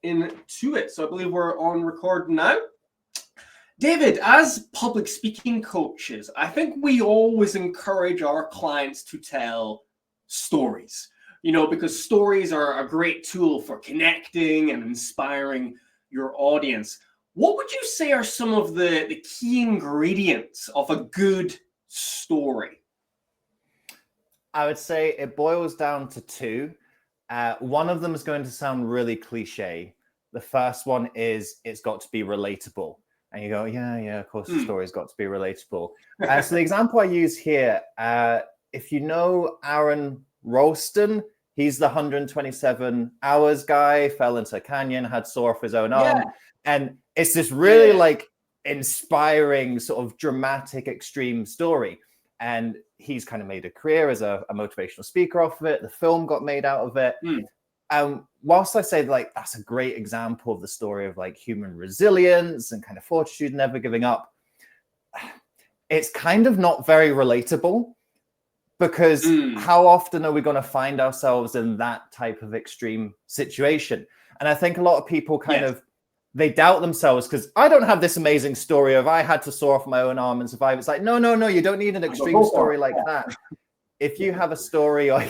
into it. So I believe we're on record now. David, as public speaking coaches, I think we always encourage our clients to tell stories, because stories are a great tool for connecting and inspiring your audience. What would you say are some of the key ingredients of a good story? I would say it boils down to two. One of them is going to sound really cliche. The first one is it's got to be relatable. And you go, yeah, of course the story's got to be relatable. So the example I use here, if you know Aaron Ralston, he's the 127 hours guy, fell into a canyon, had sore off his own arm. And it's this really like inspiring sort of dramatic, extreme story. And he's kind of made a career as a motivational speaker off of it. The film got made out of it. Whilst I say like that's a great example of the story of like human resilience and kind of fortitude, never giving up, it's kind of not very relatable, because how often are we going to find ourselves in that type of extreme situation? And I think a lot of people kind of, they doubt themselves because I don't have this amazing story of I had to saw off my own arm and survive. It's like, no, you don't need an extreme story like that. If you have a story like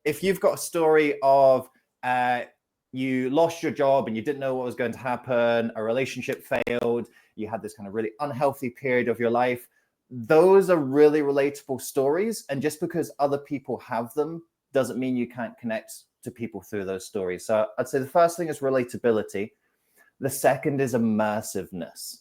if you've got a story of you lost your job and you didn't know what was going to happen, a relationship failed, you had this kind of really unhealthy period of your life, those are really relatable stories. And just because other people have them doesn't mean you can't connect to people through those stories. So I'd say the first thing is relatability. The second is immersiveness,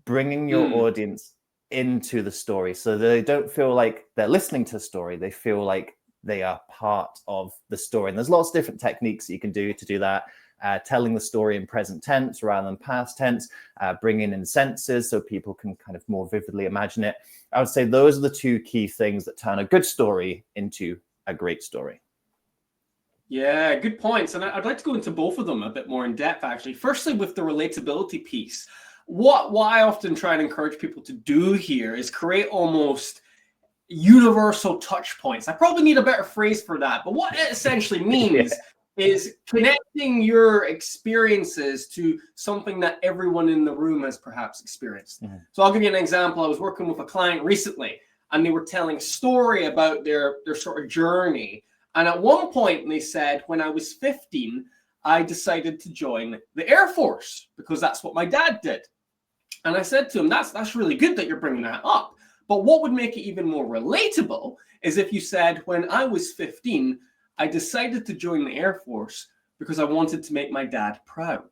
bringing your audience into the story so they don't feel like they're listening to a story. They feel like they are part of the story. And there's lots of different techniques that you can do to do that. Telling the story in present tense rather than past tense, bringing in senses so people can kind of more vividly imagine it. I would say those are the two key things that turn a good story into a great story. Yeah, good points. And I'd like to go into both of them a bit more in depth, actually. Firstly, with the relatability piece, what I often try and encourage people to do here is create almost universal touch points. I probably need a better phrase for that, but what it essentially means is connecting your experiences to something that everyone in the room has perhaps experienced. So I'll give you an example. I was working with a client recently, and they were telling a story about their sort of journey. And at one point they said, when I was 15, I decided to join the Air Force because that's what my dad did. And I said to him, that's really good that you're bringing that up. But what would make it even more relatable is if you said, when I was 15, I decided to join the Air Force because I wanted to make my dad proud.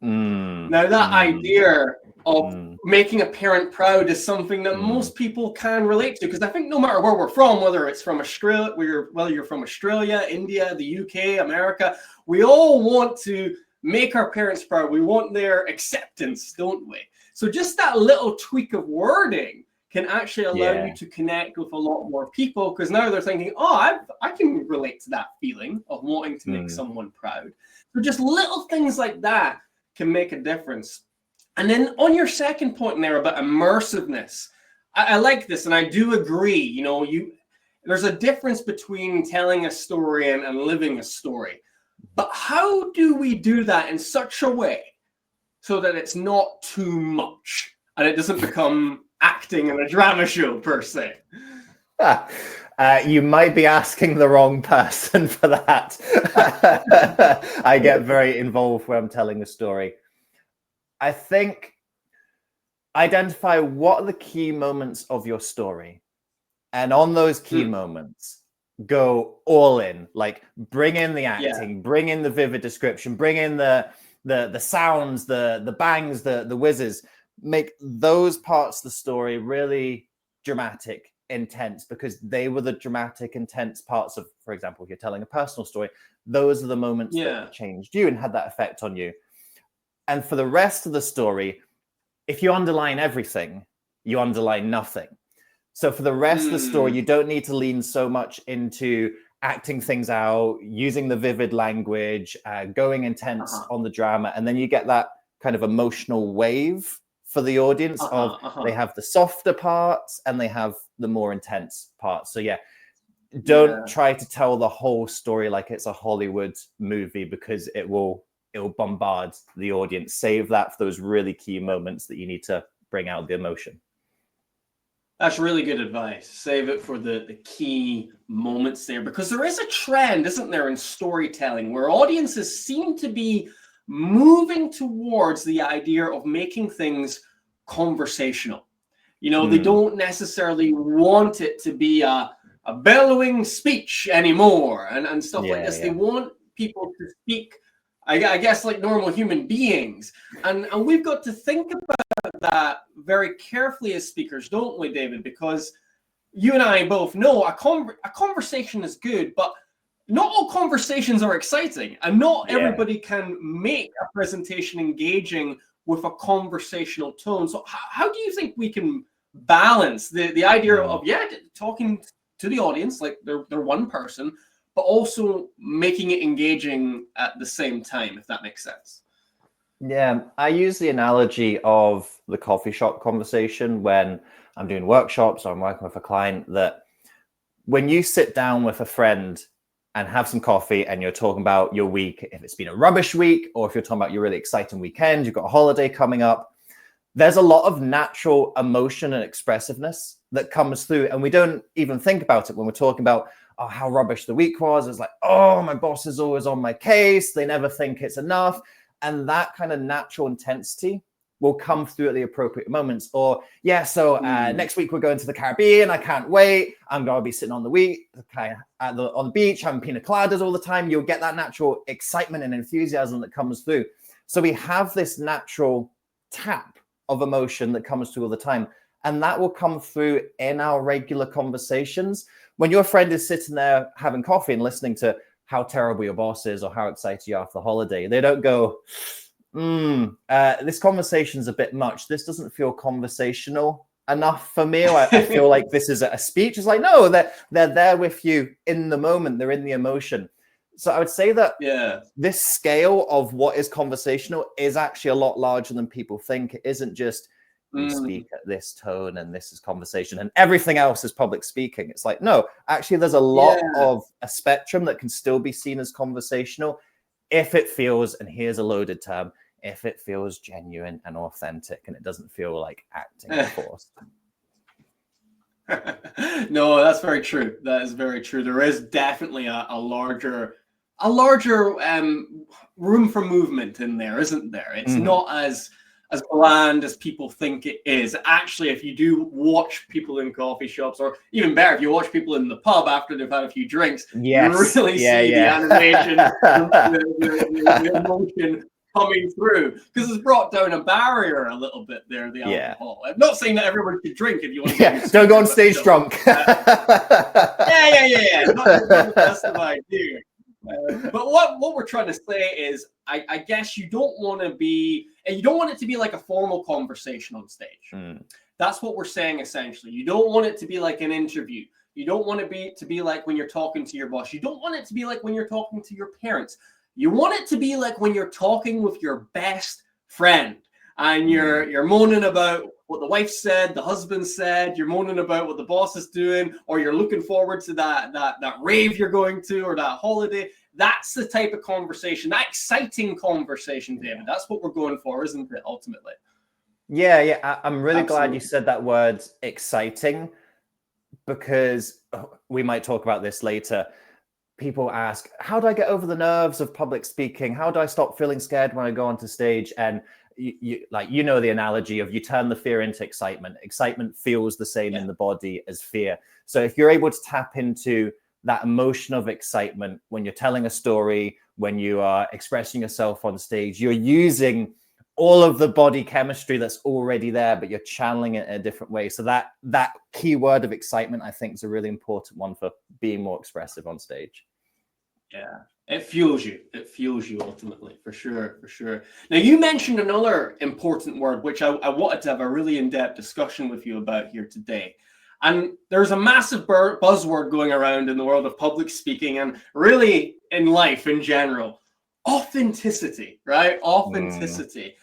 Now, that idea of making a parent proud is something that most people can relate to, because I think no matter where we're from, whether it's from Australia, whether you're from Australia, India, the UK, America, we all want to make our parents proud. We want their acceptance, don't we? So just that little tweak of wording can actually allow you to connect with a lot more people, because now they're thinking, oh, I can relate to that feeling of wanting to make someone proud. So just little things like that can make a difference. And then on your second point in there about immersiveness, I like this, and I do agree. There's a difference between telling a story and living a story. But how do we do that in such a way so that it's not too much and it doesn't become acting in a drama show per se? You might be asking the wrong person for that. I get very involved when I'm telling a story. I think identify what are the key moments of your story. And on those key moments, go all in. Like, bring in the acting, bring in the vivid description, bring in the sounds, the bangs, the whizzes. Make those parts of the story really dramatic, intense, because they were the dramatic, intense parts of, for example, if you're telling a personal story, those are the moments that changed you and had that effect on you. And for the rest of the story, if you underline everything, you underline nothing. So for the rest of the story, you don't need to lean so much into acting things out, using the vivid language, going intense on the drama. And then you get that kind of emotional wave for the audience of they have the softer parts and they have the more intense parts. So don't try to tell the whole story like it's a Hollywood movie, because it will bombard the audience. Save that for those really key moments that you need to bring out the emotion. That's really good advice. Save it for the key moments there, because there is a trend, isn't there, in storytelling where audiences seem to be moving towards the idea of making things conversational. You know, they don't necessarily want it to be a bellowing speech anymore and stuff like this. They want people to speak, I guess, like normal human beings. And we've got to think about that very carefully as speakers, don't we, David? Because you and I both know a conversation is good, but not all conversations are exciting, and not everybody can make a presentation engaging with a conversational tone. So how do you think we can balance the idea of talking to the audience like they're one person, but also making it engaging at the same time, if that makes sense? Yeah, I use the analogy of the coffee shop conversation when I'm doing workshops or I'm working with a client, that when you sit down with a friend and have some coffee and you're talking about your week, if it's been a rubbish week or if you're talking about your really exciting weekend, you've got a holiday coming up, there's a lot of natural emotion and expressiveness that comes through. And we don't even think about it when we're talking about how rubbish the week was. It's like, oh, my boss is always on my case. They never think it's enough. And that kind of natural intensity will come through at the appropriate moments. Or, next week we're going to the Caribbean. I can't wait. I'm going to be sitting on the beach, having pina coladas all the time. You'll get that natural excitement and enthusiasm that comes through. So we have this natural tap of emotion that comes through all the time. And that will come through in our regular conversations. When your friend is sitting there having coffee and listening to how terrible your boss is or how excited you are for the holiday, they don't go, this conversation's a bit much. This doesn't feel conversational enough for me. I feel like this is a speech. It's like, no, they're there with you in the moment. They're in the emotion. So I would say that this scale of what is conversational is actually a lot larger than people think. It isn't just you speak at this tone and this is conversation and everything else is public speaking. It's like, no, actually there's a lot of a spectrum that can still be seen as conversational if it feels, and here's a loaded term, if it feels genuine and authentic and it doesn't feel like acting forced. No, that's very true. That is very true. There is definitely a larger room for movement in there, isn't there? It's not as bland as people think it is. Actually, if you do watch people in coffee shops, or even better, if you watch people in the pub after they've had a few drinks, you really see the animation, the emotion coming through, because it's brought down a barrier a little bit there, the alcohol. I'm not saying that everyone should drink if you want to. Don't go on stage drunk. Not the best of idea. But what we're trying to say is, I guess you don't want it to be like a formal conversation on stage. That's what we're saying essentially. You don't want it to be like an interview. You don't want it to be like when you're talking to your boss. You don't want it to be like when you're talking to your parents. You want it to be like when you're talking with your best friend and you're moaning about what the wife said, the husband said, you're moaning about what the boss is doing, or you're looking forward to that rave you're going to, or that holiday. That's the type of conversation, that exciting conversation, David. That's what we're going for, isn't it, ultimately? Yeah. I'm really glad you said that word, exciting, because we might talk about this later. People ask, how do I get over the nerves of public speaking? How do I stop feeling scared when I go onto stage? And you know the analogy of you turn the fear into excitement. Excitement feels the same in the body as fear. So if you're able to tap into that emotion of excitement when you're telling a story, when you are expressing yourself on stage, you're using all of the body chemistry that's already there, but you're channeling it in a different way. So that key word of excitement, I think, is a really important one for being more expressive on stage. Yeah, it fuels you. It fuels you ultimately, for sure. Now, you mentioned another important word, which I wanted to have a really in-depth discussion with you about here today. And there's a massive buzzword going around in the world of public speaking and really in life in general. Authenticity, right? Authenticity.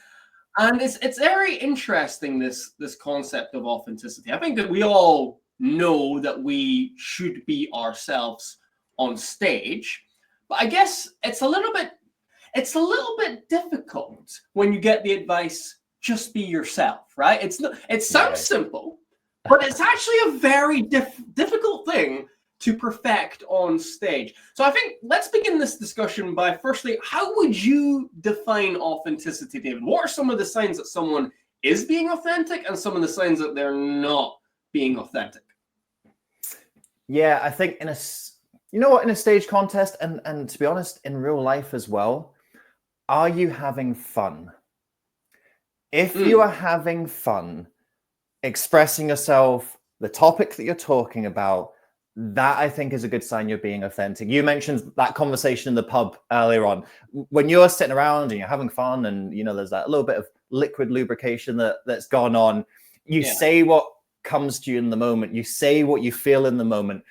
And it's very interesting, this concept of authenticity. I think that we all know that we should be ourselves on stage. But I guess it's a little bit difficult when you get the advice, just be yourself, right? It sounds simple, but it's actually a very difficult thing to perfect on stage. So I think let's begin this discussion by firstly, how would you define authenticity, David? What are some of the signs that someone is being authentic and some of the signs that they're not being authentic? Yeah, I think in a stage contest, and to be honest, in real life as well, are you having fun? If you are having fun expressing yourself, the topic that you're talking about, that I think is a good sign you're being authentic. You mentioned that conversation in the pub earlier on. When you're sitting around and you're having fun and, there's that little bit of liquid lubrication that's gone on, you say what comes to you in the moment. You say what you feel in the moment.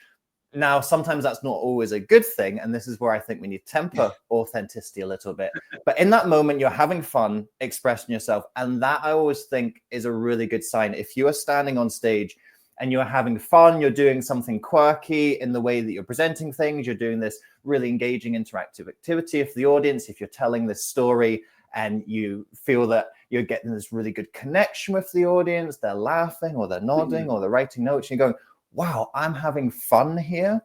Now, sometimes that's not always a good thing. And this is where I think we need to temper authenticity a little bit. But in that moment, you're having fun expressing yourself. And that I always think is a really good sign. If you are standing on stage and you're having fun, you're doing something quirky in the way that you're presenting things, you're doing this really engaging interactive activity for the audience, if you're telling this story and you feel that you're getting this really good connection with the audience, they're laughing or they're nodding or they're writing notes, and you're going, wow, I'm having fun here.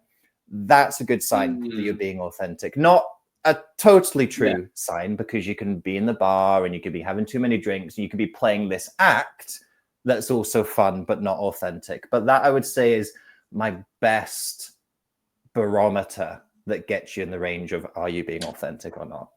That's a good sign that you're being authentic. Not a totally true sign, because you can be in the bar and you could be having too many drinks and you could be playing this act that's also fun but not authentic. But that, I would say, is my best barometer that gets you in the range of, are you being authentic or not?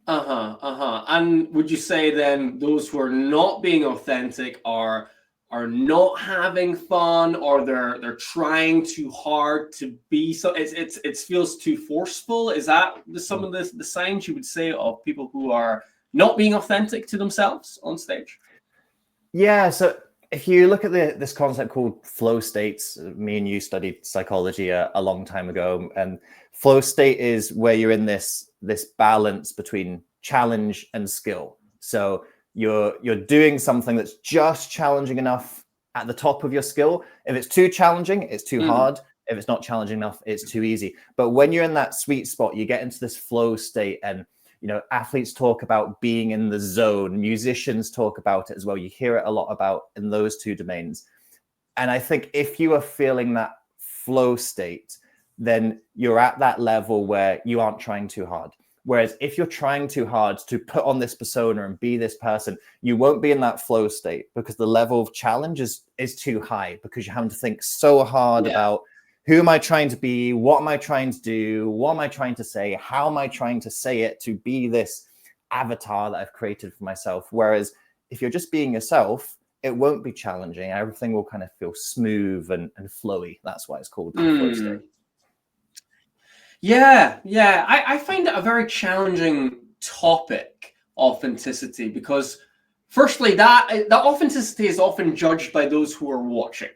And would you say then those who are not being authentic are not having fun, or they're trying too hard to be, so it feels too forceful? Is that some of the signs you would say of people who are not being authentic to themselves on stage? Yeah, so if you look at this concept called flow states, me and you studied psychology a long time ago, and flow state is where you're in this balance between challenge and skill. So you're doing something that's just challenging enough at the top of your skill. If it's too challenging, it's too hard. If it's not challenging enough, it's too easy. But when you're in that sweet spot, you get into this flow state, and athletes talk about being in the zone. Musicians talk about it as well. You hear it a lot about in those two domains. And I think if you are feeling that flow state, then you're at that level where you aren't trying too hard. Whereas if you're trying too hard to put on this persona and be this person, you won't be in that flow state, because the level of challenge is too high, because you're having to think so hard about, who am I trying to be? What am I trying to do? What am I trying to say? How am I trying to say it to be this avatar that I've created for myself? Whereas if you're just being yourself, it won't be challenging. Everything will kind of feel smooth and flowy. That's why it's called the flow state. Yeah. I find it a very challenging topic, authenticity, because firstly, that authenticity is often judged by those who are watching.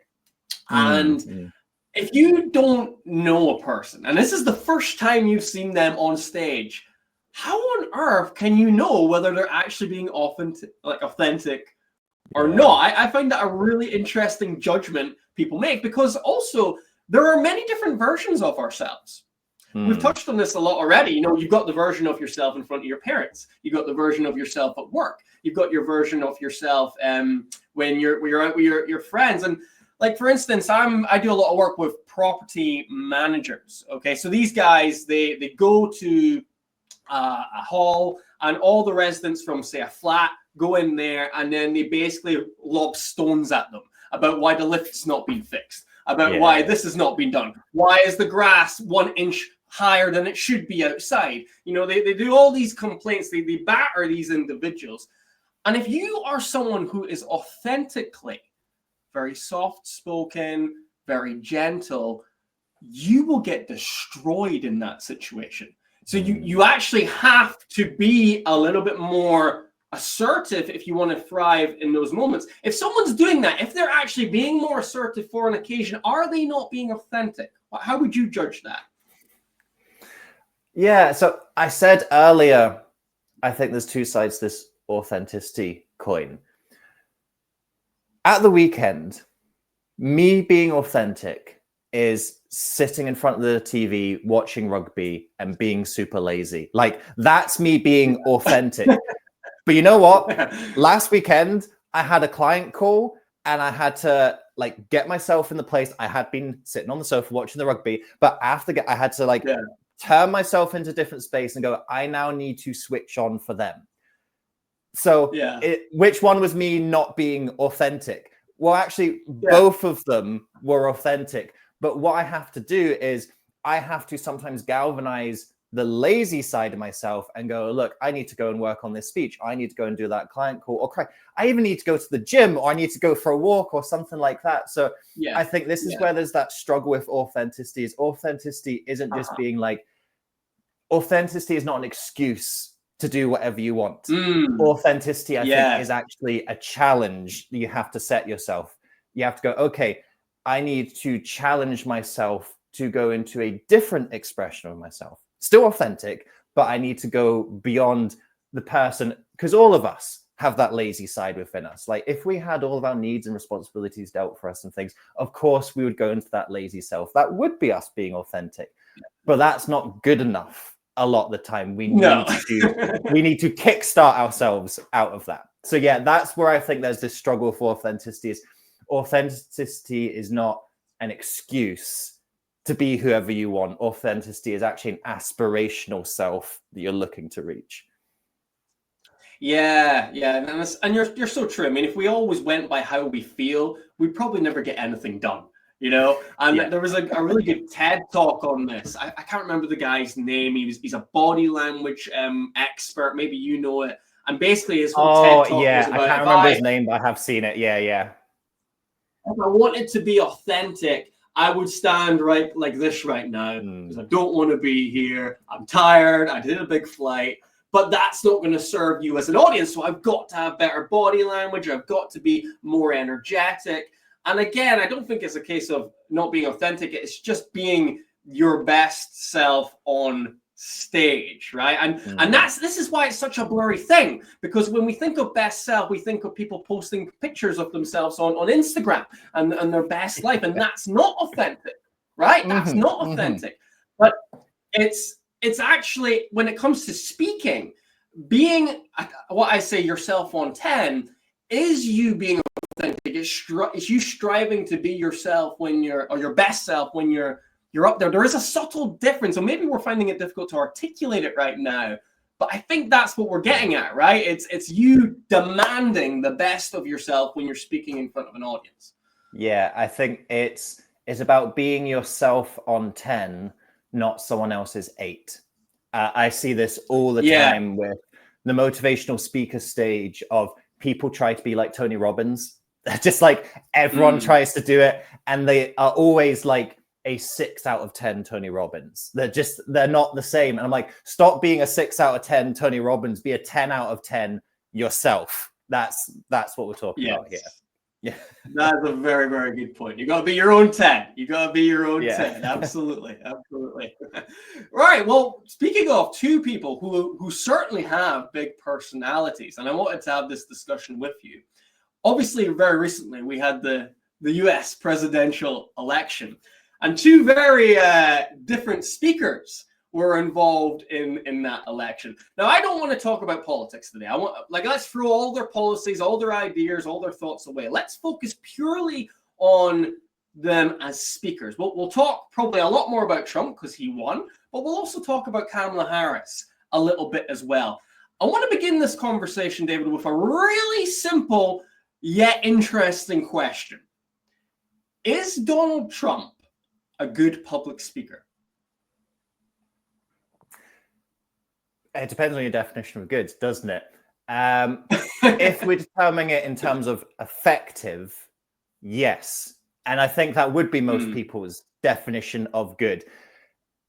And if you don't know a person, and this is the first time you've seen them on stage, how on earth can you know whether they're actually being authentic or not? I find that a really interesting judgment people make, because also there are many different versions of ourselves. We've touched on this a lot already. You've got the version of yourself in front of your parents. You've got the version of yourself at work. You've got your version of yourself when you're out with your friends. And like, for instance, I do a lot of work with property managers. Okay, so these guys, they go to a hall, and all the residents from, say, a flat go in there, and then they basically lob stones at them about why the lift's not been fixed, about why this has not been done, why is the grass 1 inch higher than it should be outside. They do all these complaints. They batter these individuals. And if you are someone who is authentically very soft-spoken, very gentle, you will get destroyed in that situation. So you actually have to be a little bit more assertive if you want to thrive in those moments. If someone's doing that, if they're actually being more assertive for an occasion, are they not being authentic? How would you judge that? Yeah, so I said earlier, I think there's two sides to this authenticity coin. At the weekend, Me being authentic is sitting in front of the TV, watching rugby and being super lazy. Like, that's me being authentic. But you know what? Last weekend, I had a client call and I had to like get myself in the place. I had been sitting on the sofa watching the rugby, but after I had to like turn myself into a different space and go, I now need to switch on for them. So which one was me not being authentic? Well, actually, both of them were authentic. But what I have to do is I have to sometimes galvanize the lazy side of myself and go, look, I need to go and work on this speech. I need to go and do that client call. Or I even need to go to the gym, or I need to go for a walk or something like that. So I think this is where there's that struggle with authenticity. Is authenticity isn't just being like, authenticity is not an excuse to do whatever you want. Authenticity, I think, is actually a challenge you have to set yourself. You have to go, okay, I need to challenge myself to go into a different expression of myself. Still authentic, but I need to go beyond the person, because all of us have that lazy side within us. Like, if we had all of our needs and responsibilities dealt for us and things, of course we would go into that lazy self. That would be us being authentic, but that's not good enough. A lot of the time we need to kickstart ourselves out of that. So that's where I think there's this struggle for authenticity. Authenticity is not an excuse to be whoever you want. Authenticity is actually an aspirational self that you're looking to reach. And you're so true. I mean, if we always went by how we feel, we'd probably never get anything done. You know, and there was a really good TED talk on this. I can't remember the guy's name. He's a body language expert. Maybe you know it. And basically his whole TED talk was about, I can't remember his name, but I have seen it. If I wanted to be authentic, I would stand right like this right now, because I don't want to be here. I'm tired. I did a big flight. But that's not going to serve you as an audience. So I've got to have better body language. I've got to be more energetic. And again, I don't think it's a case of not being authentic. It's just being your best self on stage, right? And this is why it's such a blurry thing, because when we think of best self, we think of people posting pictures of themselves on Instagram and their best life, and that's not authentic, right? That's not authentic. But it's actually, when it comes to speaking, being what I say yourself on 10 is you being authentic. It's you striving to be yourself or your best self when you're up there. There is a subtle difference, so maybe we're finding it difficult to articulate it right now, but I think that's what we're getting at, right? It's you demanding the best of yourself when you're speaking in front of an audience. Yeah, I think it's about being yourself on 10, not someone else's 8. I see this all the time with the motivational speaker stage of people try to be like Tony Robbins. Just like everyone tries to do it, and they are always like a 6 out of 10 Tony Robbins. They're not the same. And I'm like, stop being a 6 out of 10 Tony Robbins, be a 10 out of 10 yourself. That's what we're talking about here. Yeah. That's a very, very good point. You got to be your own 10. You got to be your own 10. Absolutely. Absolutely. Right. Well, speaking of two people who certainly have big personalities, and I wanted to have this discussion with you. Obviously, very recently, we had the US presidential election, and two very different speakers were involved in that election. Now, I don't want to talk about politics today. I want, let's throw all their policies, all their ideas, all their thoughts away. Let's focus purely on them as speakers. We'll talk probably a lot more about Trump because he won, but we'll also talk about Kamala Harris a little bit as well. I want to begin this conversation, David, with a really simple yet interesting question. Is Donald Trump a good public speaker? It depends on your definition of good, doesn't it? If we're determining it in terms of effective, yes. And I think that would be most people's definition of good.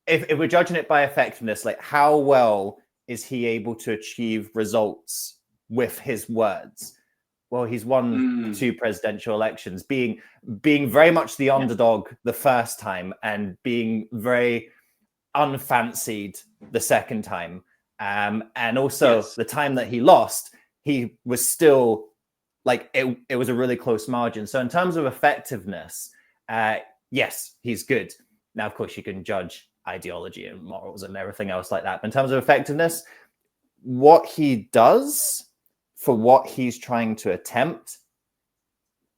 If we're judging it by effectiveness, like how well is he able to achieve results with his words? Well, he's won 2 presidential elections, being very much the underdog the first time and being very unfancied the second time. And also the time that he lost, he was still like it was a really close margin. So in terms of effectiveness, yes, he's good. Now, of course, you can judge ideology and morals and everything else like that. But in terms of effectiveness, what he does for what he's trying to attempt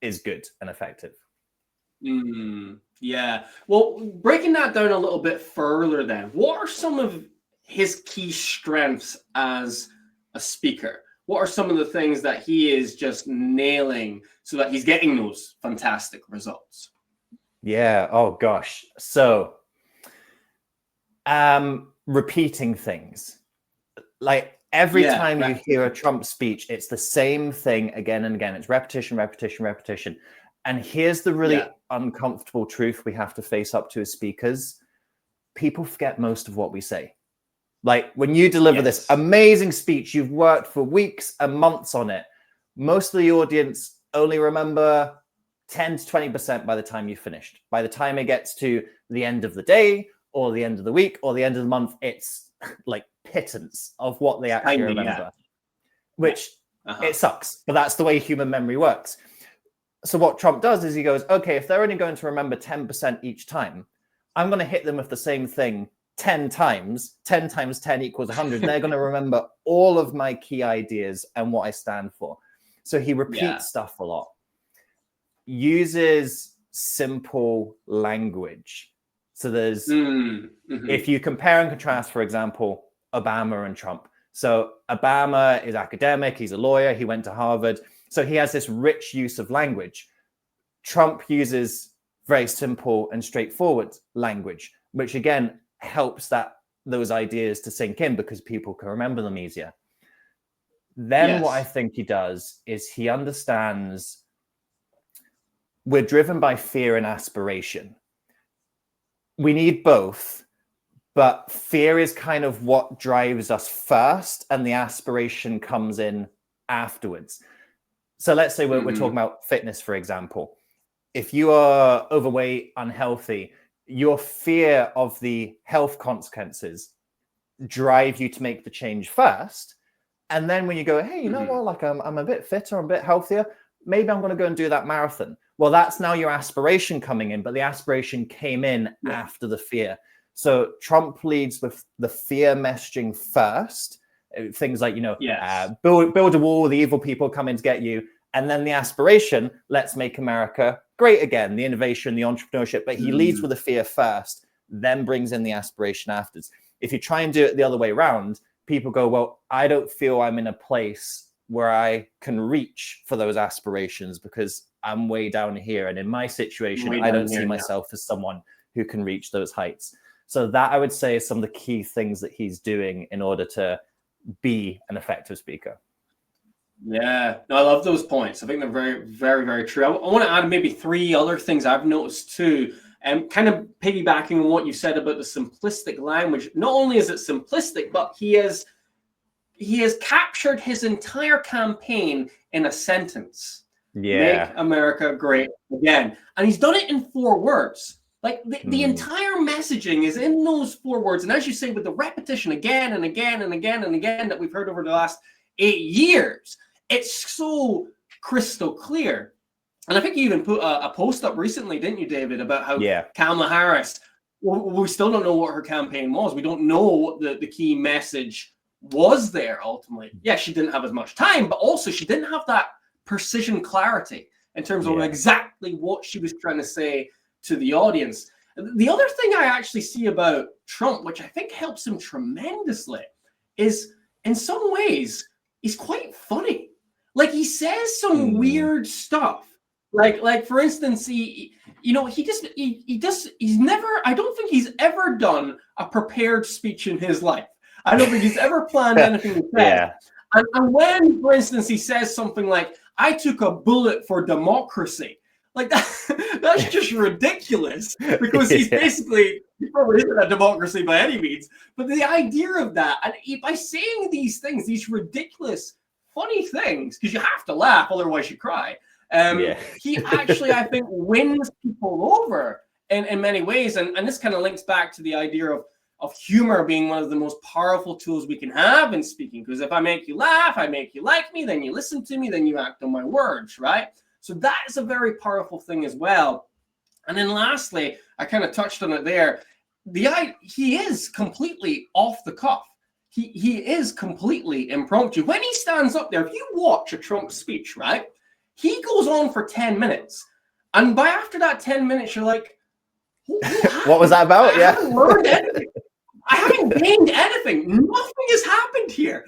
is good and effective. Yeah. Well, breaking that down a little bit further then, what are some of his key strengths as a speaker? What are some of the things that he is just nailing so that he's getting those fantastic results? Yeah. Oh, gosh. So, repeating things. Like every time you hear a Trump speech, it's the same thing again and again. It's repetition, repetition, repetition. And here's the really uncomfortable truth we have to face up to as speakers. People forget most of what we say. Like when you deliver this amazing speech, you've worked for weeks and months on it. Most of the audience only remember 10 to 20% by the time you've finished. By the time it gets to the end of the day or the end of the week or the end of the month, it's like pittance of what they actually remember, which it sucks, but that's the way human memory works. So what Trump does is he goes, okay, if they're only going to remember 10% each time, I'm going to hit them with the same thing 10 times. 10 times 10 equals 100. They're going to remember all of my key ideas and what I stand for. So he repeats stuff a lot, uses simple language. So there's, if you compare and contrast, for example, Obama and Trump. So Obama is academic. He's a lawyer. He went to Harvard. So he has this rich use of language. Trump uses very simple and straightforward language, which again helps those ideas to sink in because people can remember them easier. Then what I think he does is he understands we're driven by fear and aspiration. We need both, but fear is kind of what drives us first, and the aspiration comes in afterwards. So let's say we're talking about fitness, for example. If you are overweight, unhealthy, your fear of the health consequences drive you to make the change first. And then when you go, hey, you know what, like I'm a bit fitter, I'm a bit healthier, maybe I'm going to go and do that marathon. Well, that's now your aspiration coming in, but the aspiration came in after the fear. So Trump leads with the fear messaging first. Things like, build a wall, the evil people come in to get you. And then the aspiration, let's make America great again, the innovation, the entrepreneurship. But he leads with the fear first, then brings in the aspiration afterwards. If you try and do it the other way around, people go, well, I don't feel I'm in a place where I can reach for those aspirations because I'm way down here. And in my situation, I don't see myself as someone who can reach those heights. So that I would say is some of the key things that he's doing in order to be an effective speaker. Yeah, no, I love those points. I think they're very, very, very true. I want to add maybe 3 other things I've noticed too, and kind of piggybacking on what you said about the simplistic language. Not only is it simplistic, but he has captured his entire campaign in a sentence. Make America great again. And he's done it in 4 words. Like the entire messaging is in those 4 words. And as you say, with the repetition again and again and again and again that we've heard over the last 8 years, it's so crystal clear. And I think you even put a post up recently, didn't you, David, about how Kamala Harris, we still don't know what her campaign was. We don't know what the key message was there ultimately. Yeah, she didn't have as much time, but also she didn't have that precision clarity in terms of exactly what she was trying to say to the audience. The other thing I actually see about Trump, which I think helps him tremendously, is in some ways he's quite funny. Like he says some weird stuff. Like for instance, he's never, I don't think he's ever done a prepared speech in his life. I don't think he's ever planned anything to say. And when, for instance, he says something like, I took a bullet for democracy, like that's just ridiculous because he's basically, he probably isn't a democracy by any means, but the idea of that, and by saying these things, these ridiculous, funny things, because you have to laugh, otherwise you cry. He actually, I think, wins people over in many ways. And this kind of links back to the idea of of humor being one of the most powerful tools we can have in speaking. Because if I make you laugh, I make you like me, then you listen to me, then you act on my words, right? So that is a very powerful thing as well. And then lastly, I kind of touched on it there. He is completely off the cuff. He is completely impromptu. When he stands up there, if you watch a Trump speech, right, he goes on for 10 minutes. And by after that 10 minutes, you're like, what was that about? I haven't learned anything. I haven't gained anything. Nothing has happened here.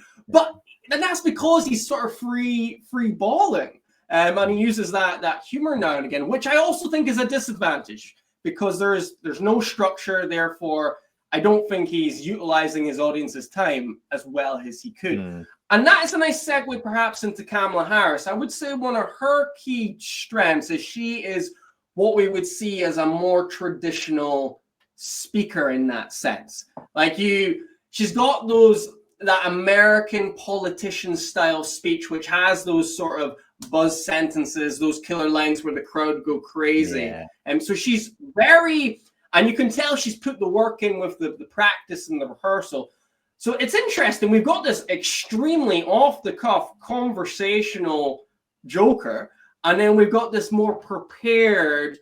And that's because he's sort of free balling. And he uses that humor now and again, which I also think is a disadvantage because there's no structure. Therefore, I don't think he's utilizing his audience's time as well as he could. And that is a nice segue perhaps into Kamala Harris. I would say one of her key strengths is she is what we would see as a more traditional speaker in that sense. Like she's got that American politician style speech, which has those sort of buzz sentences, those killer lines where the crowd go crazy. And so she's very, and you can tell she's put the work in with the practice and the rehearsal. So it's interesting. We've got this extremely off the cuff conversational joker, and then we've got this more prepared,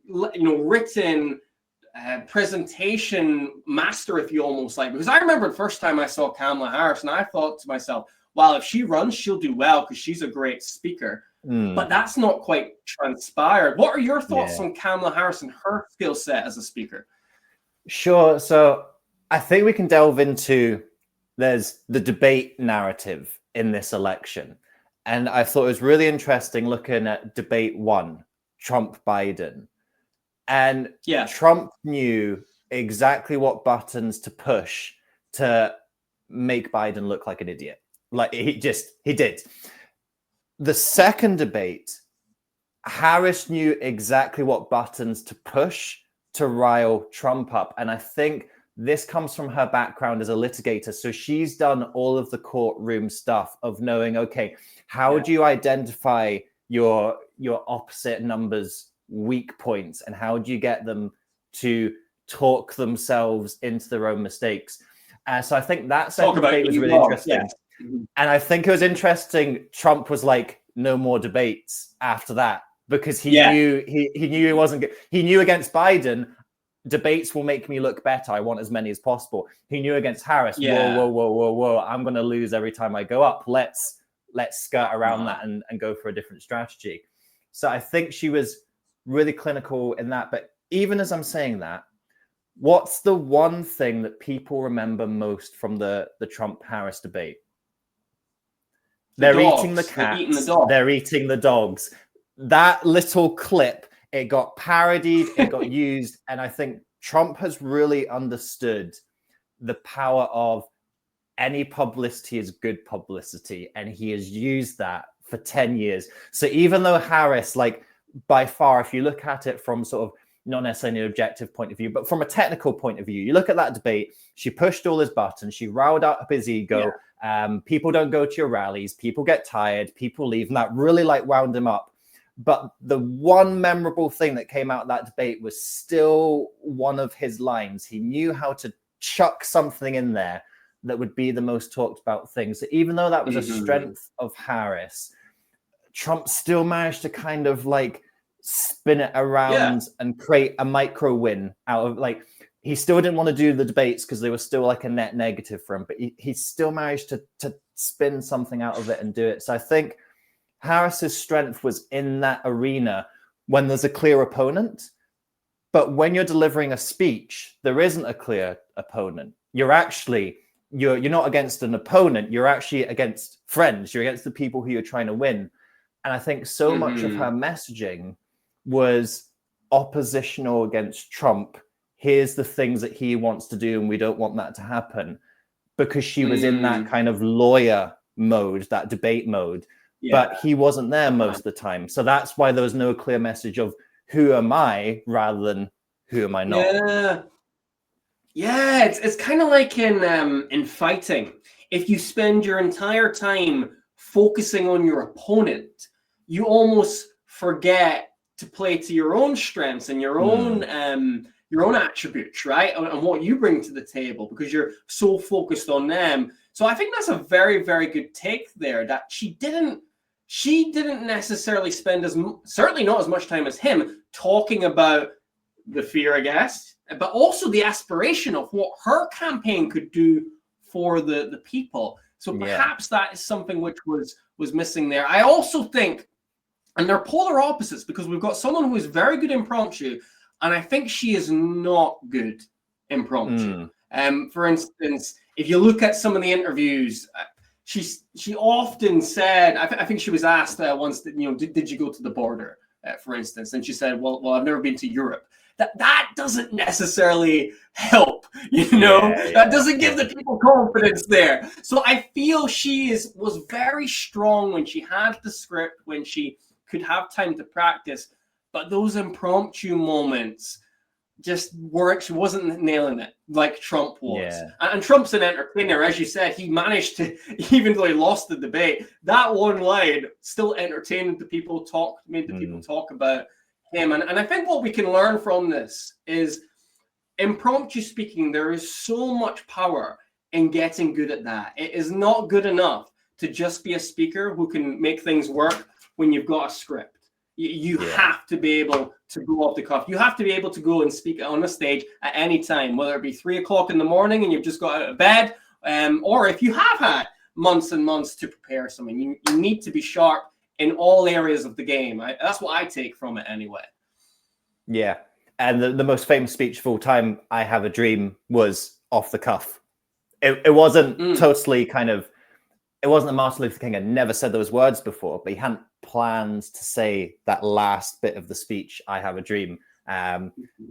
written presentation master, if you almost like. Because I remember the first time I saw Kamala Harris, and I thought to myself, "Wow, if she runs, she'll do well because she's a great speaker." But that's not quite transpired. What are your thoughts on Kamala Harris and her skill set as a speaker? Sure. So I think we can delve into there's the debate narrative in this election. And I thought it was really interesting looking at debate 1, Trump-Biden. And Trump knew exactly what buttons to push to make Biden look like an idiot. Like he did. The second debate, Harris knew exactly what buttons to push to rile Trump up. And I think this comes from her background as a litigator. So she's done all of the courtroom stuff of knowing, okay, how do you identify your opposite numbers' weak points, and how do you get them to talk themselves into their own mistakes? So I think that second debate was really interesting. And I think it was interesting. Trump was like, no more debates after that, because he knew he wasn't good. He knew against Biden, debates will make me look better. I want as many as possible. He knew against Harris, whoa, I'm going to lose every time I go up. Let's skirt around that and go for a different strategy. So I think she was really clinical in that. But even as I'm saying that, what's the one thing that people remember most from the Trump-Harris debate? They're eating the cats. They're eating the dogs. That little clip, it got parodied, it got used. And I think Trump has really understood the power of any publicity is good publicity. And he has used that for 10 years. So even though Harris, like by far, if you look at it from sort of not necessarily an objective point of view, but from a technical point of view, you look at that debate, she pushed all his buttons, she riled up his ego. People don't go to your rallies, people get tired, people leave, and that really like wound him up. But the one memorable thing that came out of that debate was still one of his lines. He knew how to chuck something in there that would be the most talked about thing. So even though that was a strength of Harris, Trump still managed to kind of like spin it around and create a micro win out of, like, he still didn't want to do the debates because they were still like a net negative for him, but he still managed to spin something out of it and do it. So I think Harris's strength was in that arena when there's a clear opponent. But when you're delivering a speech, there isn't a clear opponent. You're actually, you're not against an opponent. You're actually against friends. You're against the people who you're trying to win. And I think so much of her messaging was oppositional against Trump. Here's the things that he wants to do, and we don't want that to happen, because she was in that kind of lawyer mode, that debate mode. But he wasn't there most of the time. So that's why there was no clear message of who am I rather than who am I not. Yeah, it's kind of like in fighting. If you spend your entire time focusing on your opponent, you almost forget to play to your own strengths and your own your own attributes, right? And what you bring to the table, because you're so focused on them. So I think that's a very, very good take there, that she didn't necessarily spend certainly not as much time as him talking about the fear, I guess, but also the aspiration of what her campaign could do for the people. So perhaps that is something which was missing there. I also think, and they're polar opposites, because we've got someone who is very good impromptu, and I think she is not good impromptu. For instance, if you look at some of the interviews, she often said, I think she was asked once, that, did you go to the border, for instance, and she said, well, I've never been to Europe. That doesn't necessarily help, that doesn't give the people confidence there. So I feel she was very strong when she had the script, when she could have time to practice, but those impromptu moments just weren't, she wasn't nailing it like Trump was. And Trump's an entertainer, as you said. He managed to, even though he lost the debate, that one line still entertained the people, made the people talk about him. And I think what we can learn from this is impromptu speaking. There is so much power in getting good at that. It is not good enough to just be a speaker who can make things work when you've got a script. You have to be able to go off the cuff. You have to be able to go and speak on a stage at any time, whether it be 3 o'clock in the morning and you've just got out of bed, or if you have had months and months to prepare something. You need to be sharp in all areas of the game. That's what I take from it anyway. Yeah. And the most famous speech of all time, I Have a Dream, was off the cuff. It wasn't totally it wasn't that Martin Luther King had never said those words before, but he hadn't planned to say that last bit of the speech, I Have a Dream.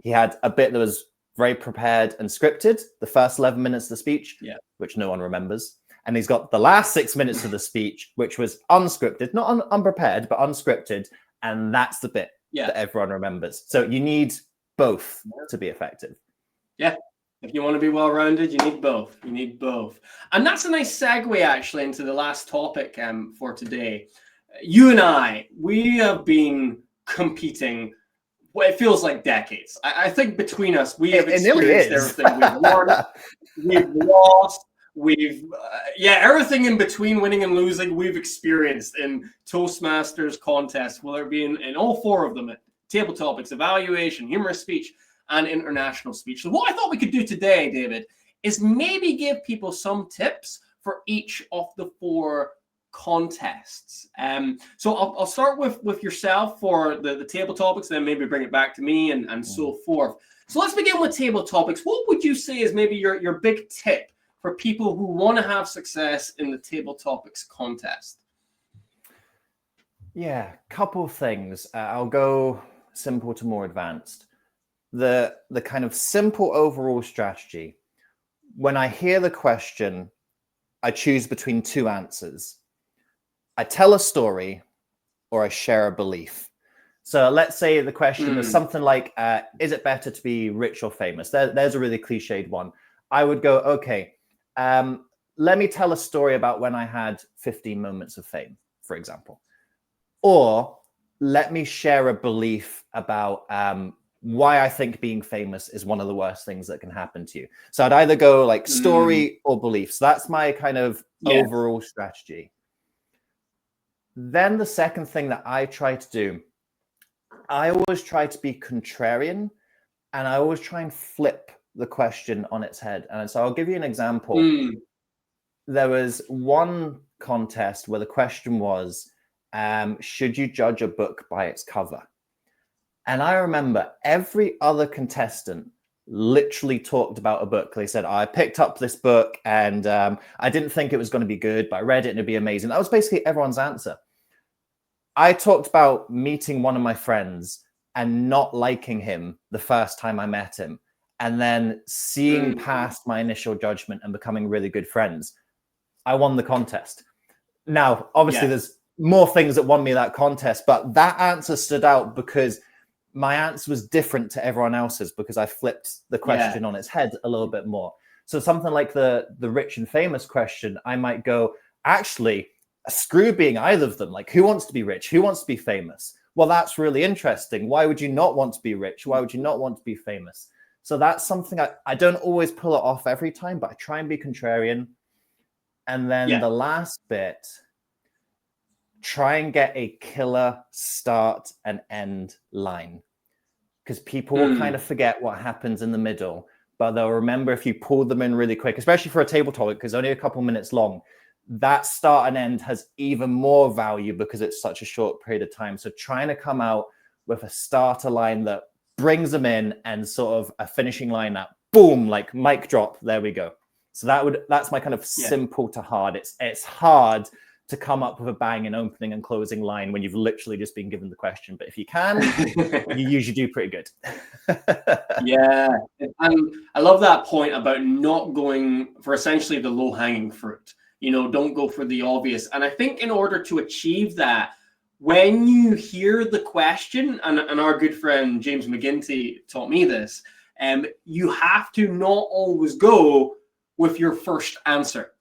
He had a bit that was very prepared and scripted, the first 11 minutes of the speech, which no one remembers. And he's got the last 6 minutes of the speech, which was unscripted, not unprepared, but unscripted. And that's the bit that everyone remembers. So you need both to be effective. Yeah. If you want to be well-rounded, you need both. You need both. And that's a nice segue, actually, into the last topic for today. You and I, we have been competing, it feels like decades. I think between us, we have experienced everything. We've won, we've lost, everything in between winning and losing, we've experienced in Toastmasters contests, whether it be in all 4 of them, table topics, evaluation, humorous speech, and international speech. So what I thought we could do today, David, is maybe give people some tips for each of the 4 contests. So I'll start with yourself for the table topics, then maybe bring it back to me and so forth. So let's begin with table topics. What would you say is maybe your big tip for people who want to have success in the table topics contest? Yeah, couple of things. I'll go simple to more advanced. The kind of simple overall strategy. When I hear the question, I choose between 2 answers. I tell a story or I share a belief. So let's say the question is something like, is it better to be rich or famous? There's a really cliched one. I would go, okay, let me tell a story about when I had 15 moments of fame, for example. Or let me share a belief about why I think being famous is one of the worst things that can happen to you. So I'd either go like story or belief. So that's my kind of overall strategy. Then the second thing that I try to do, I always try to be contrarian, and I always try and flip the question on its head. And so I'll give you an example. There was one contest where the question was, should you judge a book by its cover? And I remember every other contestant literally talked about a book. They said, I picked up this book and I didn't think it was going to be good, but I read it and it'd be amazing. That was basically everyone's answer. I talked about meeting one of my friends and not liking him the first time I met him, and then seeing past my initial judgment and becoming really good friends. I won the contest. Now, obviously, there's more things that won me that contest, but that answer stood out because my answer was different to everyone else's, because I flipped the question on its head a little bit more. So something like the rich and famous question, I might go, actually, screw being either of them. Like, who wants to be rich? Who wants to be famous? Well, that's really interesting. Why would you not want to be rich? Why would you not want to be famous? So that's something I don't always pull it off every time, but I try and be contrarian. And then the last bit, try and get a killer start and end line. Because people will kind of forget what happens in the middle, but they'll remember if you pull them in really quick, especially for a table topic, because only a couple minutes long, that start and end has even more value because it's such a short period of time. So trying to come out with a starter line that brings them in and sort of a finishing line that boom, like mic drop, there we go. So that's my kind of simple to hard. It's hard to come up with a bang and opening and closing line when you've literally just been given the question. But if you can, you usually do pretty good. Yeah. And I love that point about not going for essentially the low-hanging fruit. You know, don't go for the obvious. And I think in order to achieve that, when you hear the question, and our good friend James McGinty taught me this, you have to not always go with your first answer.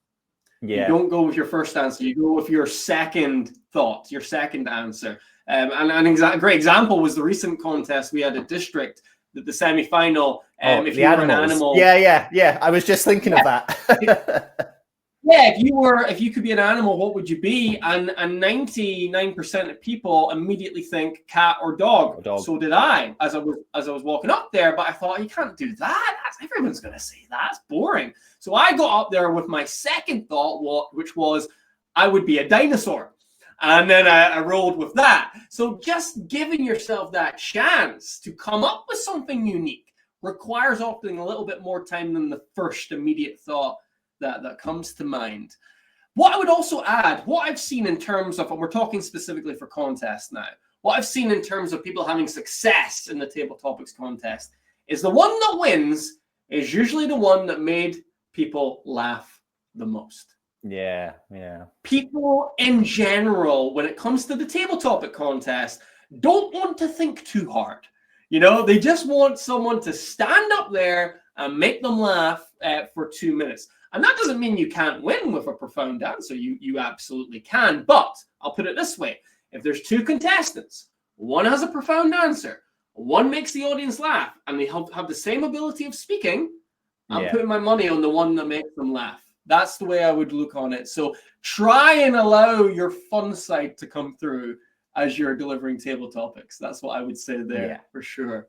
You don't go with your first answer. You go with your second thought, your second answer. And a great example was the recent contest we had at District, the semi-final. If you were an animal. Yeah. I was just thinking of that. If you could be an animal, what would you be? And 99% of people immediately think cat or dog. So did I, as I was walking up there. But I thought, you can't do that. Everyone's going to say that. It's boring. So I got up there with my second thought, which was I would be a dinosaur. And then I rolled with that. So just giving yourself that chance to come up with something unique requires often a little bit more time than the first immediate thought that comes to mind. What I would also add, what I've seen in terms of, and we're talking specifically for contests now, what I've seen in terms of people having success in the Table Topics contest is the one that wins is usually the one that made people laugh the most. Yeah. People in general, when it comes to the Table Topic contest, don't want to think too hard. You know, they just want someone to stand up there and make them laugh for 2 minutes. And that doesn't mean you can't win with a profound answer. You absolutely can. But I'll put it this way. If there's two contestants, one has a profound answer, one makes the audience laugh, and they have the same ability of speaking, I'm putting my money on the one that makes them laugh. That's the way I would look on it. So try and allow your fun side to come through as you're delivering Table Topics. That's what I would say there for sure.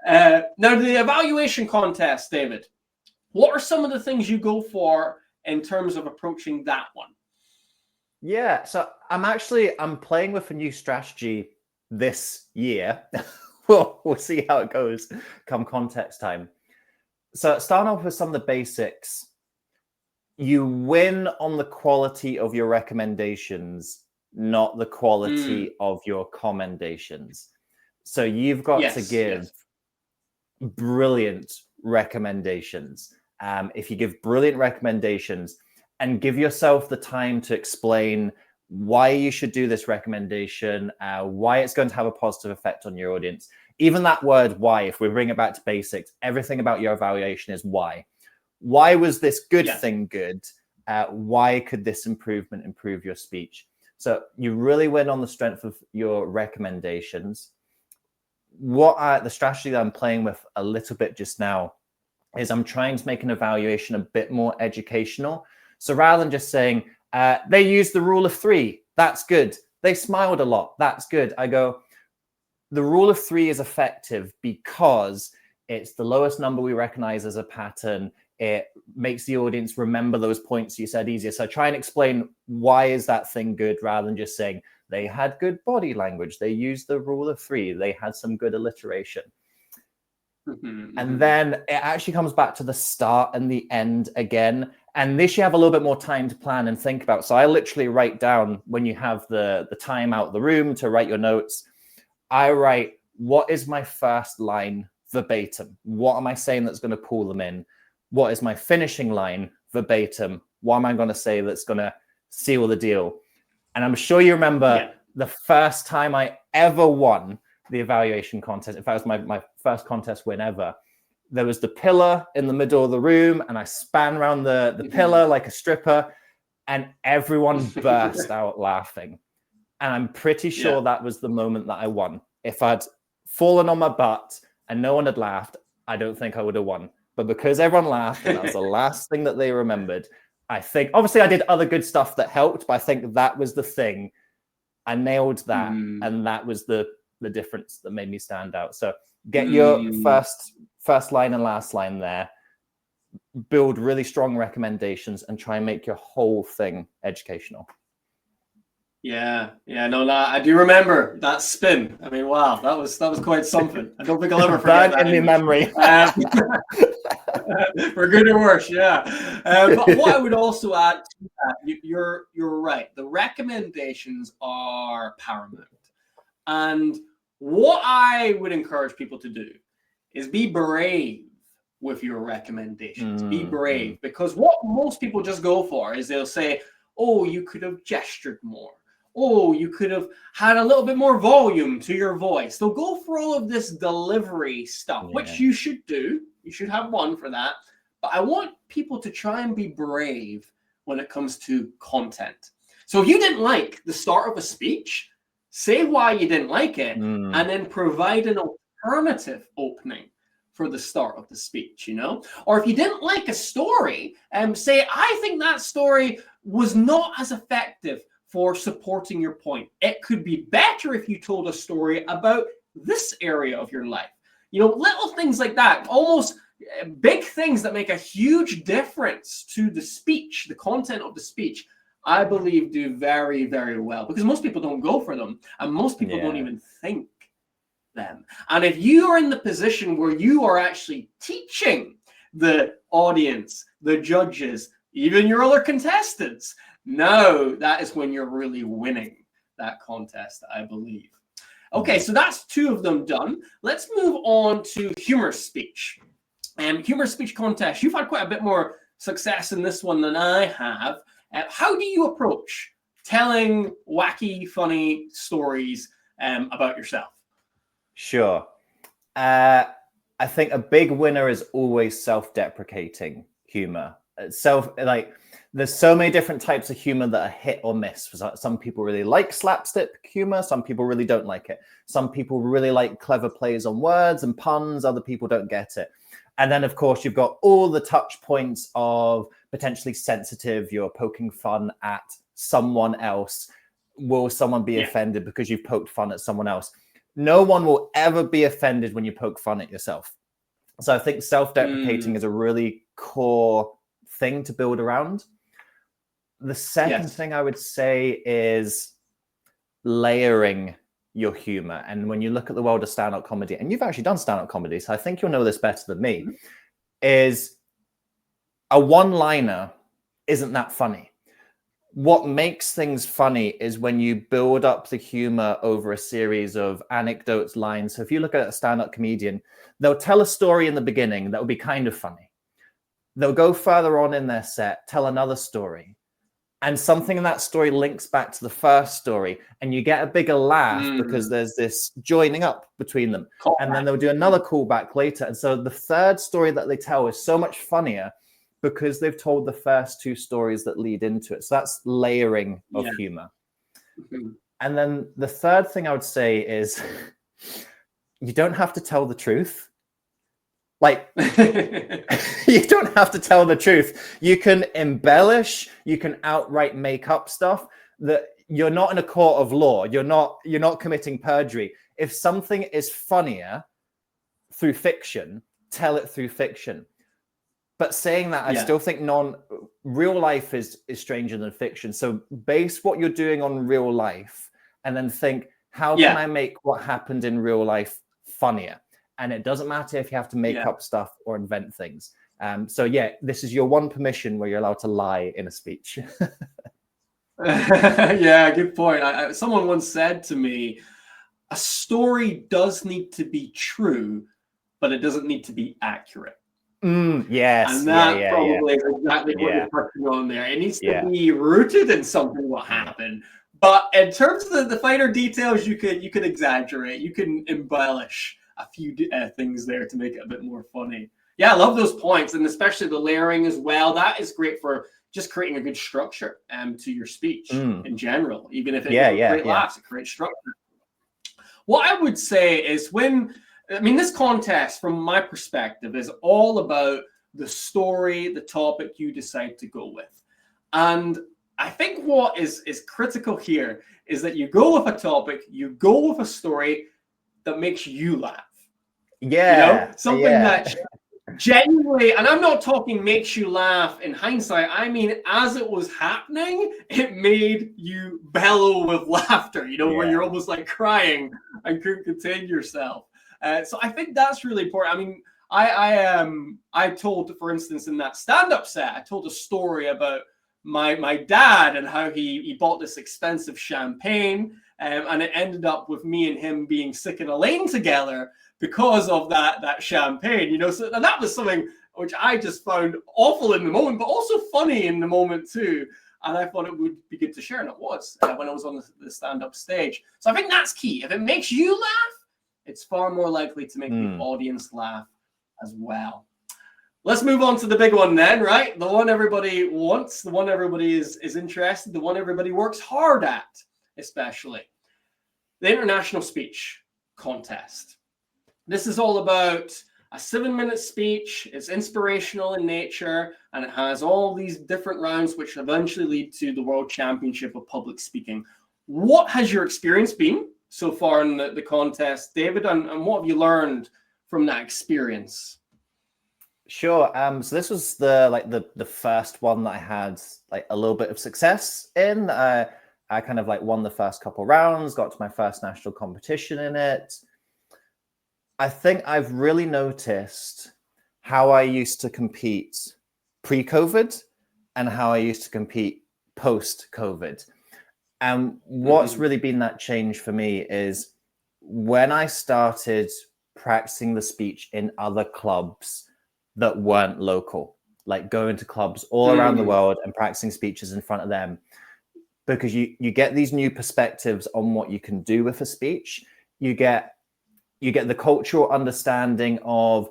Now, the evaluation contest, David. What are some of the things you go for in terms of approaching that one? Yeah, so I'm playing with a new strategy this year. We'll see how it goes come contest time. So starting off with some of the basics, you win on the quality of your recommendations, not the quality of your commendations. So you've got to give brilliant recommendations. If you give brilliant recommendations and give yourself the time to explain why you should do this recommendation, why it's going to have a positive effect on your audience, even that word why, if we bring it back to basics, everything about your evaluation is why. Why was this good thing good? Why could this improvement improve your speech? So you really win on the strength of your recommendations. The strategy that I'm playing with a little bit just now is I'm trying to make an evaluation a bit more educational. So rather than just saying, they used the rule of 3, that's good. They smiled a lot, that's good. I go, the rule of 3 is effective because it's the lowest number we recognize as a pattern. It makes the audience remember those points you said easier. So try and explain why is that thing good rather than just saying they had good body language. They used the rule of 3. They had some good alliteration. And then it actually comes back to the start and the end again. And this you have a little bit more time to plan and think about. So I literally write down when you have the time out of the room to write your notes. I write, what is my first line verbatim? What am I saying that's going to pull them in? What is my finishing line verbatim? What am I going to say that's going to seal the deal? And I'm sure you remember the first time I ever won the evaluation contest. In fact, it was my first contest win ever. There was the pillar in the middle of the room, and I span around the pillar like a stripper, and everyone burst out laughing. And I'm pretty sure that was the moment that I won. If I'd fallen on my butt and no one had laughed, I don't think I would have won. But because everyone laughed and that was the last thing that they remembered, I think, obviously I did other good stuff that helped, but I think that was the thing. I nailed that. And that was the difference that made me stand out. So get your first line and last line there, build really strong recommendations, and try and make your whole thing educational. Yeah, no, I do remember that spin. I mean, wow, that was quite something. I don't think I'll ever forget that. In my memory. For good or worse, yeah. But what I would also add to that, you're right. The recommendations are paramount. And what I would encourage people to do is be brave with your recommendations. Be brave, because what most people just go for is they'll say, oh, you could have gestured more. Oh, you could have had a little bit more volume to your voice. They'll go for all of this delivery stuff, which you should do. You should have one for that. But I want people to try and be brave when it comes to content. So if you didn't like the start of a speech, say why you didn't like it, and then provide an alternative opening for the start of the speech, you know? Or if you didn't like a story, say, I think that story was not as effective for supporting your point. It could be better if you told a story about this area of your life. You know, little things like that, almost big things that make a huge difference to the speech, the content of the speech, I believe do very, very well, because most people don't go for them, and most people don't even think them. And if you are in the position where you are actually teaching the audience, the judges, even your other contestants, no, that is when you're really winning that contest, I believe. Okay, so that's two of them done. Let's move on to humorous speech. Humorous speech contest. You've had quite a bit more success in this one than I have. How do you approach telling wacky, funny stories about yourself? Sure. I think a big winner is always self-deprecating humor. There's so many different types of humor that are hit or miss. Some people really like slapstick humor. Some people really don't like it. Some people really like clever plays on words and puns. Other people don't get it. And then, of course, you've got all the touch points of potentially sensitive. You're poking fun at someone else. Will someone be offended because you've poked fun at someone else? No one will ever be offended when you poke fun at yourself. So I think self-deprecating is a really core thing to build around. The second thing I would say is layering your humor. And when you look at the world of stand-up comedy, and you've actually done stand-up comedy, so I think you'll know this better than me, is a one-liner isn't that funny. What makes things funny is when you build up the humor over a series of anecdotes, lines. So if you look at a stand-up comedian, they'll tell a story in the beginning that will be kind of funny. They'll go further on in their set, tell another story, and something in that story links back to the first story, and you get a bigger laugh because there's this joining up between them. And then they'll do another callback later. And so the third story that they tell is so much funnier because they've told the first two stories that lead into it. So that's layering of humor. And then the third thing I would say is you don't have to tell the truth. Like, you don't have to tell the truth. You can embellish, you can outright make up stuff. That you're not in a court of law. You're not committing perjury. If something is funnier through fiction, tell it through fiction. But saying that, I still think real life is stranger than fiction. So base what you're doing on real life and then think, how can I make what happened in real life funnier? And it doesn't matter if you have to make up stuff or invent things. So this is your one permission where you're allowed to lie in a speech. Good point. Someone once said to me, a story does need to be true, but it doesn't need to be accurate. Yes. And that probably is exactly what you're touching on there. It needs to be rooted in something what happened. But in terms of the finer details, you could exaggerate, you can embellish a few things there to make it a bit more funny. I love those points, and especially the layering as well. That is great for just creating a good structure to your speech in general. Even if it creates laughs, it creates structure. What I would say is when I mean, this contest, from my perspective, is all about the story, the topic you decide to go with. And I think what is critical here is that you go with a topic, you go with a story that makes you laugh. Yeah. Something that genuinely, and I'm not talking makes you laugh in hindsight, I mean, as it was happening, it made you bellow with laughter, where you're almost like crying and couldn't contain yourself. So I think that's really important. I mean, I told, for instance, in that stand-up set, I told a story about my dad and how he bought this expensive champagne, and it ended up with me and him being sick in a lane together because of that champagne, So and that was something which I just found awful in the moment, but also funny in the moment too. And I thought it would be good to share, and it was when I was on the stand-up stage. So I think that's key. If it makes you laugh, it's far more likely to make the audience laugh as well. Let's move on to the big one then, right? The one everybody wants, the one everybody is interested, the one everybody works hard at, especially. The International Speech Contest. This is all about a 7-minute speech. It's inspirational in nature, and it has all these different rounds which eventually lead to the World Championship of Public Speaking. What has your experience been so far in the contest, David, and what have you learned from that experience? Sure. So this was the first one that I had like a little bit of success in. I kind of like won the first couple rounds, got to my first national competition in it. I think I've really noticed how I used to compete pre-COVID and how I used to compete post-COVID. And what's really been that change for me is when I started practicing the speech in other clubs that weren't local, like going to clubs all around the world and practicing speeches in front of them, because you get these new perspectives on what you can do with a speech. You get the cultural understanding of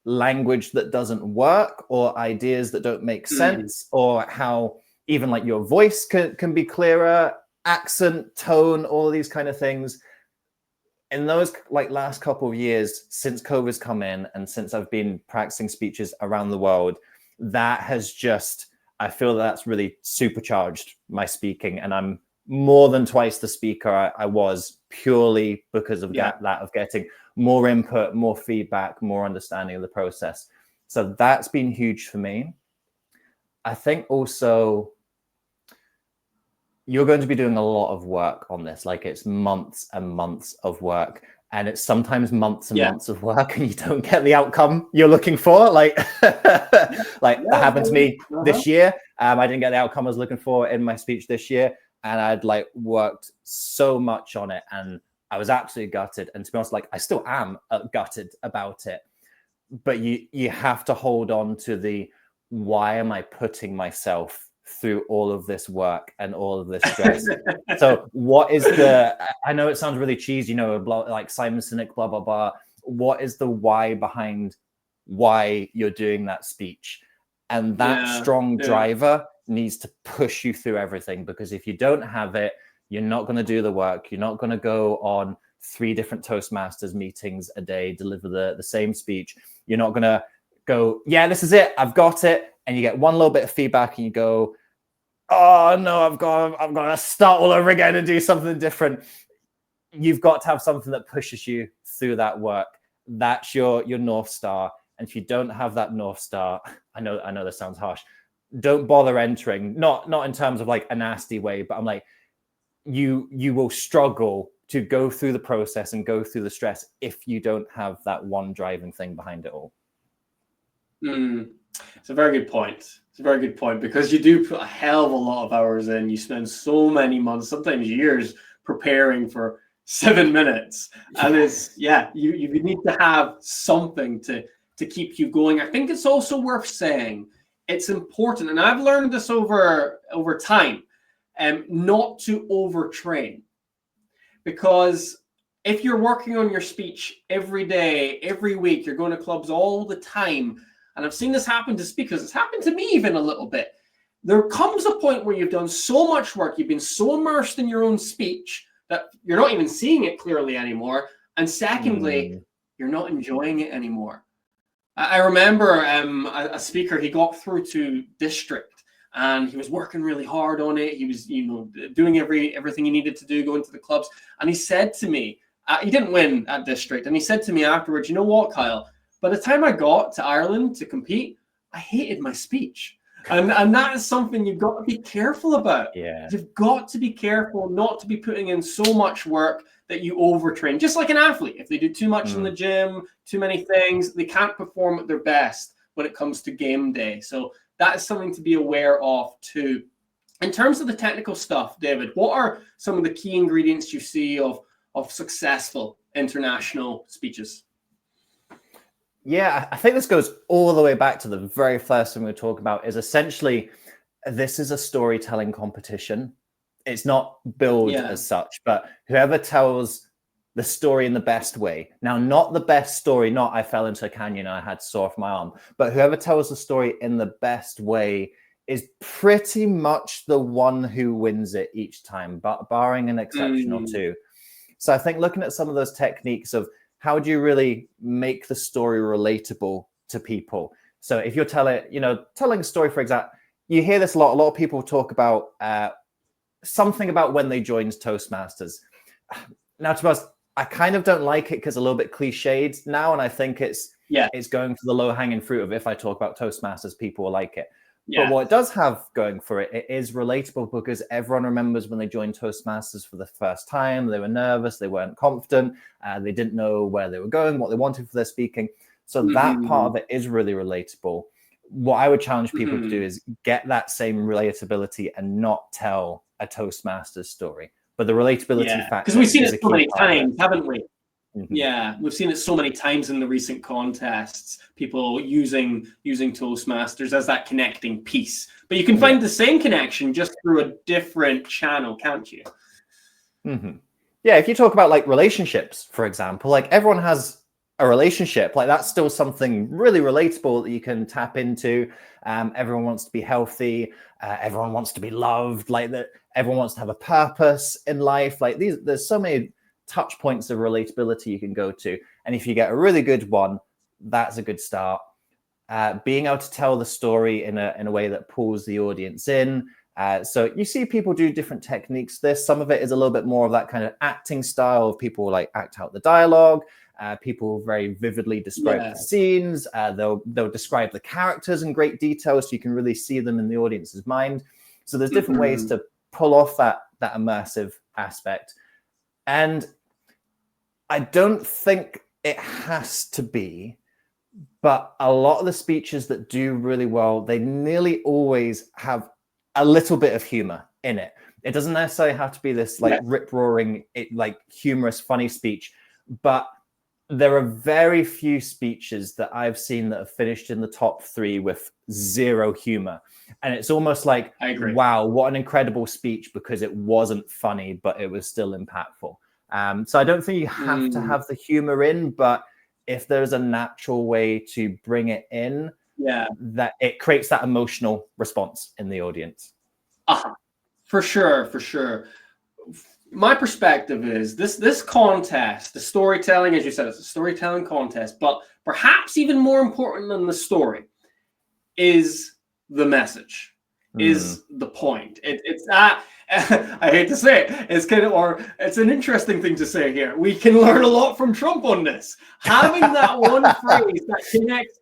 language that doesn't work or ideas that don't make sense, or how even like your voice can be clearer, accent, tone, all these kind of things. In those like last couple of years since COVID's come in and since I've been practicing speeches around the world, that has just, I feel that's really supercharged my speaking, and I'm more than twice the speaker I was purely because of that of getting more input, more feedback, more understanding of the process. So that's been huge for me. I think also you're going to be doing a lot of work on this. Like it's months and months of work, and it's sometimes months and months of work and you don't get the outcome you're looking for. Like, that happened to me this year. I didn't get the outcome I was looking for in my speech this year. And I'd like worked so much on it and I was absolutely gutted. And to be honest, like I still am gutted about it, but you have to hold on to the, why am I putting myself through all of this work and all of this stress? So what is I know it sounds really cheesy, like Simon Sinek, blah, blah, blah. What is the why behind why you're doing that speech? And that strong driver needs to push you through everything, because if you don't have it, you're not going to do the work. You're not going to go on 3 different Toastmasters meetings a day, deliver the same speech. You're not going to go, yeah, this is it, I've got it. And you get one little bit of feedback and you go, oh no, I've got to start all over again and do something different. You've got to have something that pushes you through that work. That's your North Star. And if you don't have that North Star, I know this sounds harsh, don't bother entering. Not in terms of like a nasty way, but I'm like, you will struggle to go through the process and go through the stress if you don't have that one driving thing behind it all. It's a very good point. It's a very good point, because you do put a hell of a lot of hours in. You spend so many months, sometimes years, preparing for 7 minutes. And it's, you need to have something to keep you going. I think it's also worth saying it's important, and I've learned this over time, not to overtrain. Because if you're working on your speech every day, every week, you're going to clubs all the time, and I've seen this happen to speakers, it's happened to me even a little bit. There comes a point where you've done so much work, you've been so immersed in your own speech that you're not even seeing it clearly anymore. And secondly, you're not enjoying it anymore. I remember a speaker, he got through to district and he was working really hard on it. He was, doing everything he needed to do, going to the clubs. And he said to me, he didn't win at district. And he said to me afterwards, you know what, Kyle, by the time I got to Ireland to compete, I hated my speech. And that is something you've got to be careful about. Yeah. You've got to be careful not to be putting in so much work that you overtrain. Just like an athlete, if they do too much in the gym, too many things, they can't perform at their best when it comes to game day. So that is something to be aware of too. In terms of the technical stuff, David, what are some of the key ingredients you see of successful international speeches? Yeah, I think this goes all the way back to the very first thing we were talking about, is essentially this is a storytelling competition. It's not billed as such, but whoever tells the story in the best way. Now, not the best story, not I fell into a canyon and I had sore off my arm, but whoever tells the story in the best way is pretty much the one who wins it each time, but barring an exception or two. So I think looking at some of those techniques of how do you really make the story relatable to people? So if you're telling a story, for example, you hear this a lot. A lot of people talk about something about when they joined Toastmasters. Now, to be honest, I kind of don't like it because it's a little bit cliched now. And I think it's going for the low hanging fruit of if I talk about Toastmasters, people will like it. Yeah. But what it does have going for it, it is relatable because everyone remembers when they joined Toastmasters for the first time. They were nervous, they weren't confident, they didn't know where they were going, what they wanted for their speaking. So that part of it is really relatable. What I would challenge people to do is get that same relatability and not tell a Toastmasters story. But the relatability factor, because we've seen it so many times, haven't we? Yeah, we've seen it so many times in the recent contests, people using Toastmasters as that connecting piece. But you can find the same connection just through a different channel, can't you? Yeah, if you talk about like relationships, for example, like everyone has a relationship, like that's still something really relatable that you can tap into. Everyone wants to be healthy. Everyone wants to be loved. Like that, everyone wants to have a purpose in life. Like there's so many touch points of relatability you can go to, and if you get a really good one, that's a good start. Being able to tell the story in a way that pulls the audience in. So you see people do different techniques. Some of it is a little bit more of that kind of acting style of people like act out the dialogue. People very vividly describe the scenes. They'll describe the characters in great detail so you can really see them in the audience's mind. So there's different ways to pull off that immersive aspect. And I don't think it has to be, but a lot of the speeches that do really well, they nearly always have a little bit of humor in it. It doesn't necessarily have to be this like rip-roaring, like humorous, funny speech, but there are very few speeches that I've seen that have finished in the top 3 with zero humor. And it's almost like, wow, what an incredible speech because it wasn't funny, but it was still impactful. So I don't think you have to have the humor in, but if there's a natural way to bring it in, that it creates that emotional response in the audience. For sure. My perspective is this contest, the storytelling, as you said, it's a storytelling contest, but perhaps even more important than the story is the message, is the point. It's that, I hate to say it, it's an interesting thing to say here. We can learn a lot from Trump on this. Having that one phrase that connects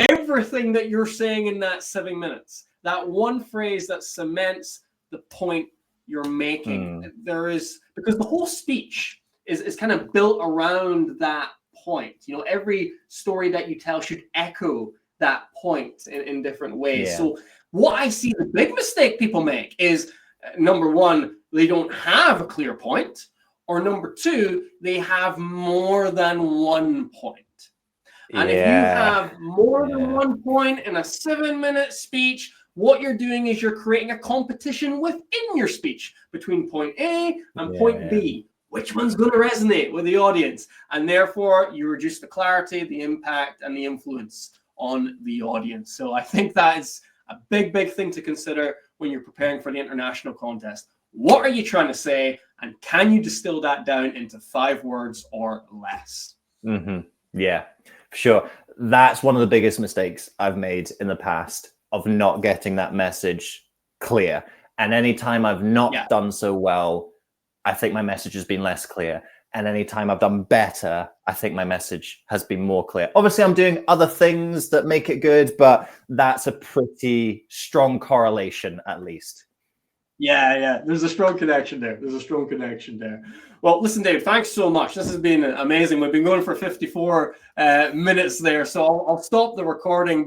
everything that you're saying in that 7 minutes, that one phrase that cements the point you're making. Because the whole speech is kind of built around that point. Every story that you tell should echo that point in different ways. So what I see the big mistake people make is, number one, they don't have a clear point, or number two, they have more than one point. And if you have more than one point in a 7-minute speech, what you're doing is you're creating a competition within your speech between point A and point B. Which one's going to resonate with the audience? And therefore, you reduce the clarity, the impact, and the influence on the audience. So I think that is a big thing to consider when you're preparing for the international contest. What are you trying to say? And can you distill that down into 5 words or less? Yeah, for sure. That's one of the biggest mistakes I've made in the past, of not getting that message clear. And anytime I've not done so well, I think my message has been less clear. And anytime I've done better, I think my message has been more clear. Obviously, I'm doing other things that make it good, but that's a pretty strong correlation, at least. Yeah. There's a strong connection there. Well, listen, Dave, thanks so much. This has been amazing. We've been going for 54 minutes there, so I'll stop the recording.